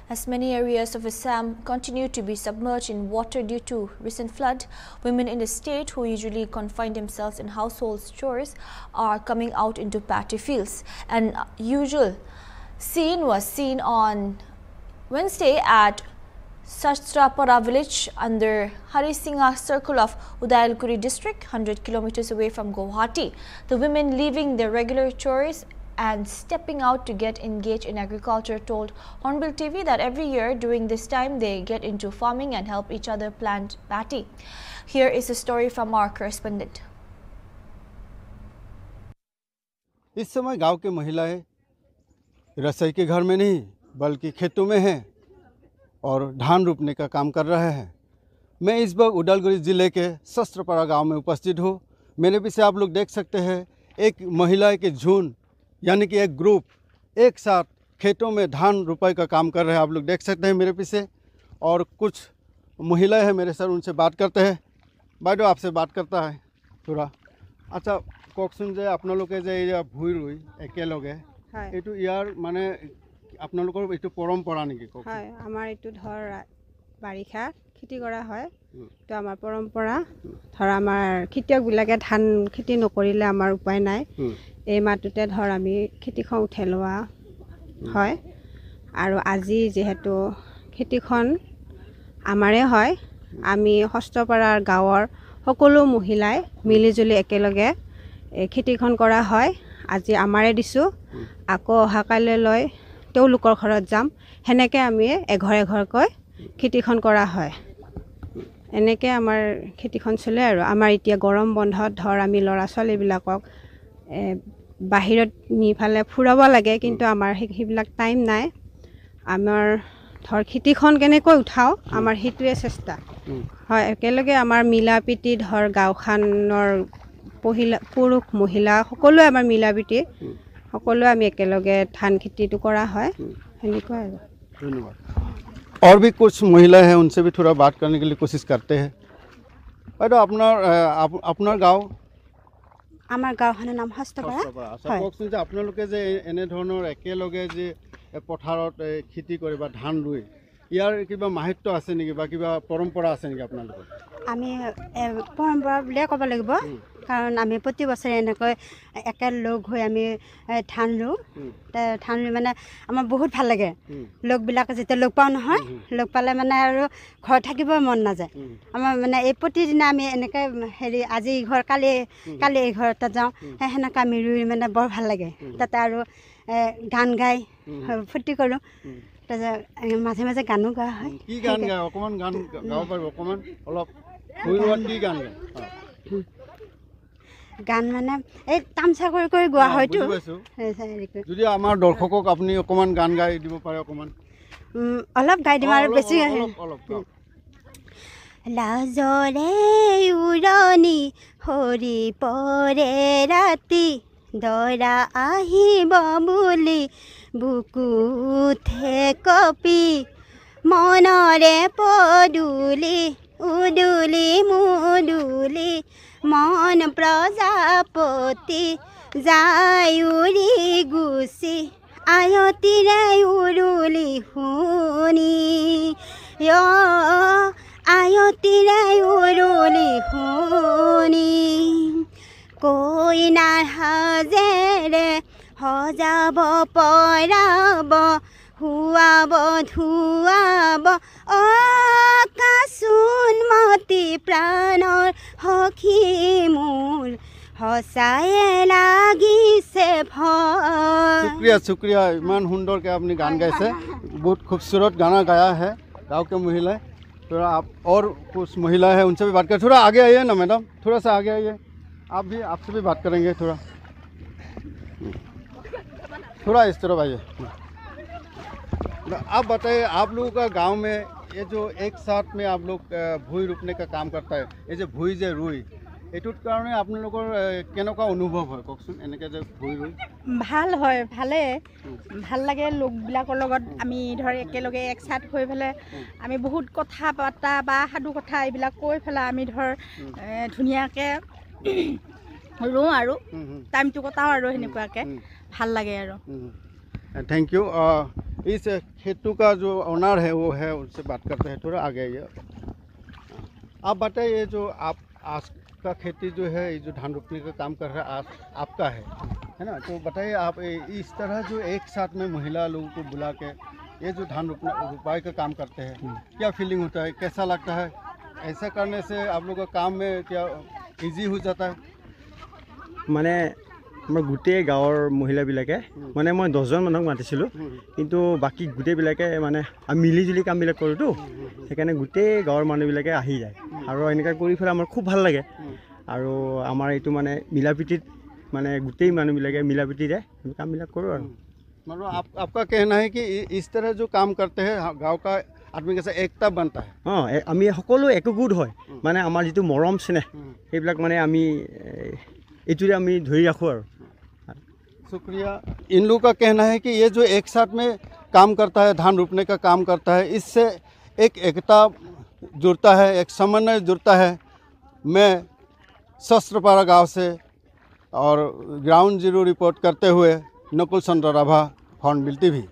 As many areas of Assam continue to be submerged in water due to recent flood, women in the state who usually confine themselves in household chores are coming out into paddy fields. An usual scene was seen on Wednesday at Sastrapara village under Harisingha circle of Udailguri district, 100 kilometers away from Guwahati. The women leaving their regular chores and stepping out to get engaged in agriculture told Hornbill TV that every year during this time they get into farming and help each other plant paddy. Here is a story from our correspondent. इस समय गांव के महिलाएं रसोई के घर में नहीं बल्कि खेतों में हैं और धान रोपने का काम कर रहे हैं। मैं इस वक्त उदालगुरी ज़िले के शस्त्रपारा गांव में उपस्थित हूं। मेरे पीछे आप लोग देख सकते हैं एक महिलाएं के झुंड यानी कि एक ग्रुप एक साथ खेतों में धान रोपाई का काम कर रहे हैं। आप लोग देख सकते हैं मेरे पीछे और कुछ महिलाएं हैं मेरे साथ, उनसे बात करते हैं। बाइडो आपसे बात करता है थोड़ा। अच्छा कौन जे आपलोके जे भूई रुई एकेलगे एटू यार माने आपलोकर एटू परम्परा नेকি কক হয় আমাৰ এটু ধৰ বাৰিষা খেতি কৰা হয় তো আমাৰ পৰম্পৰা ধৰ আমাৰ খেতিয়ক বিলাকে ধান খেতি নকৰিলে আমাৰ উপায় নাই এই মাটিতে ধৰ আমি খেতিখন উঠাই লোৱা হয় আৰু আজি যেহেতু খেতিখন আমাৰে হয় আমি হস্তপাৰাৰ গাঁৱৰ সকলো মহিলাই মিলিজুলি একেলগে খেতিখন কৰা হয় আজি আমাৰে দিছো আকৌ অহাকাইলৈ তেওঁলোকৰ ঘৰত যাম হেনেকে আমি এঘৰ এঘৰকৈ খেতিখন কৰা হয় এনেকে আমাৰ খেতিখন চলে আৰু আমাৰ এতিয়া গৰম বন্ধত ধৰ আমি লৰা ছোৱালী বিলাকক বাহিৰত নিফালে ফুৰাব লাগে কিন্তু আমাৰ সেইবিলাক টাইম নাই আমাৰ ধৰ খেতিখন কেনেকৈ উঠাও আমাৰ হেতুৱে চেষ্টা হয় একেলগে আমাৰ মিলাপিতি ধৰ গাঁওখনৰ পুৰুষ মহিলা সকলোৱে আমাৰ মিলাপিতি সকলোৱে আমি একেলগে ধান খেতিটো কৰা হয় হেনেকৈ আৰু धन्यवाद। और भी कुछ महिलाएं हैं उनसे भी थोड़ा बात करने के लिए कोशिश करते हैं। বাইদেউ আপোনাৰ গাঁও আমাৰ গাঁওখনৰ নাম হস্তপাৰা হয় কওকচোন যে আপোনালোকে যে এনে ধৰণৰ একেলগে যে পথাৰত খেতি কৰে বা ধান ৰুই ইয়াৰ কিবা মাহাত্ম্য আছে নেকি বা কিবা পৰম্পৰা আছে নেকি আপোনালোকৰ আমি পৰম্পৰা বুলিয়ে ক'ব লাগিব কাৰণ আমি প্ৰতি বছৰে এনেকৈ একেলগ হৈ আমি ধান ৰুওঁ ধান ৰুই মানে আমাৰ বহুত ভাল লাগে লোকবিলাক যেতিয়া লগ পাওঁ নহয় লগ পালে মানে আৰু ঘৰ থাকিব মন নাযায় আমাৰ মানে এই প্ৰতিদিনা আমি এনেকৈ হেৰি আজি ঘৰ কালি এই ঘৰ তাত যাওঁ সেনেকৈ আমি ৰুই মানে বৰ ভাল লাগে তাতে আৰু গান গাই ফূৰ্তি কৰোঁ তাৰপিছত মাজে মাজে গানো গোৱা হয় কি গান গায় অকণমান গান গাব পাৰিব অকণমান অলপ ভুইৰুৱাত কি গান গায় গান মানে এই তামচা কৰি কৰি গোৱা হয়তো যদি আমাৰ দৰ্শকক আপুনি অকণমান গান গাই দিব পাৰে অকণমান অলপ গাই দিম আৰু বেছি লাজৰে উৰণি হৰি পৰে ৰাতি দৰা আহিব বুলি বুকুতে কপি মনৰে পদুলি উদুলি মুদুলি মন প্ৰজাপতি যায় উৰি গুচি আয়তিৰে উৰুলি শুনি আয়তিৰে উৰুলি শুনি কইনাৰ সাজেৰে সজাব পৰাব হুৱাব ধুৱাব কাচোন মতি প্ৰাণৰ সখী মোৰ সঁচায়ে লাগিছে ভয় शुक्रिया इमान सुंदर के आपने गान गाइसे बहुत खूबसूरत गाना गाया है गाँव के महिलाएं थोड़ा आप और कुछ महिलाएं हैं उनसे भी बात करें थोड़ा आगे आइए ना मैडम थोड़ा सा आगे आइए आप भी आपसे भी बात करेंगे थोड़ा इस तरफ आइए आप बताइए आप लोगों का गांव में ये जो एक साथ में आप लोग भूई रोपने का काम करता है ये जो भूई जे रुई एटुत कारण आपलोकर केनेका अनुभव হয় কওকচোন এনেকে যে ভুই ৰুই ভাল হয় ভালে ভাল লাগে লোকবিলাকৰ লগত আমি ধৰ একেলগে এক সাথ হৈ ফেলে আমি বহুত কথা বাৰ্তা বা সাধু কথা এইবিলাক কৈ ফেলে আমি ধৰ ধুনিয়াকে ৰুওঁ আৰু টাইমটো কটাও আৰু হেনেকুৱাকে ভাল লাগে আৰু থ্যাংক ইউ इस खेतों का जो ओनर है वो है, उनसे बात करते हैं। थोड़ा आगे आइए। आप बताइए, जो आप आज का खेती जो है, ये जो धान रोपने का काम कर रहा है आपका है ना? तो बताइए आप इस तरह जो एक साथ में महिला लोगों को बुला के ये जो धान रोपाई का काम करते हैं, क्या फीलिंग होता है, कैसा लगता है? ऐसा करने से आप लोगों का काम में क्या इजी हो जाता है? মানে আমাৰ গোটেই গাঁৱৰ মহিলাবিলাকে মানে মই 10জন মানুহক মাতিছিলোঁ, কিন্তু বাকী গোটেইবিলাকে মানে আমি মিলিজুলি কামবিলাক কৰোঁতো, সেইকাৰণে গোটেই গাঁৱৰ মানুহবিলাকে আহি যায় আৰু এনেকৈ কৰি পেলাই আমাৰ খুব ভাল লাগে। আৰু আমাৰ এইটো মানে মিলাপ্ৰীতিত মানে গোটেই মানুহবিলাকে মিলাপ্ৰীতিৰে আমি কামবিলাক কৰোঁ আৰু। मतलब आपका कहना है कि इस तरह जो काम करते हैं गांव का आदमी के साथ एकता बनता है। অঁ, আমি সকলো একগোট হয়, মানে আমাৰ যিটো মৰম স্নেহ সেইবিলাক মানে আমি এইটোৰে আমি ধৰি ৰাখোঁ আৰু। शुक्रिया। इन लोगों का कहना है कि ये जो एक साथ में काम करता है, धान रोपने का काम करता है, इससे एक एकता जुड़ता है, एक समन्वय जुड़ता है। मैं शस्त्रपारा गांव से और ग्राउंड जीरो रिपोर्ट करते हुए नकुल चंद्र राभा, हॉर्नबिल टीवी।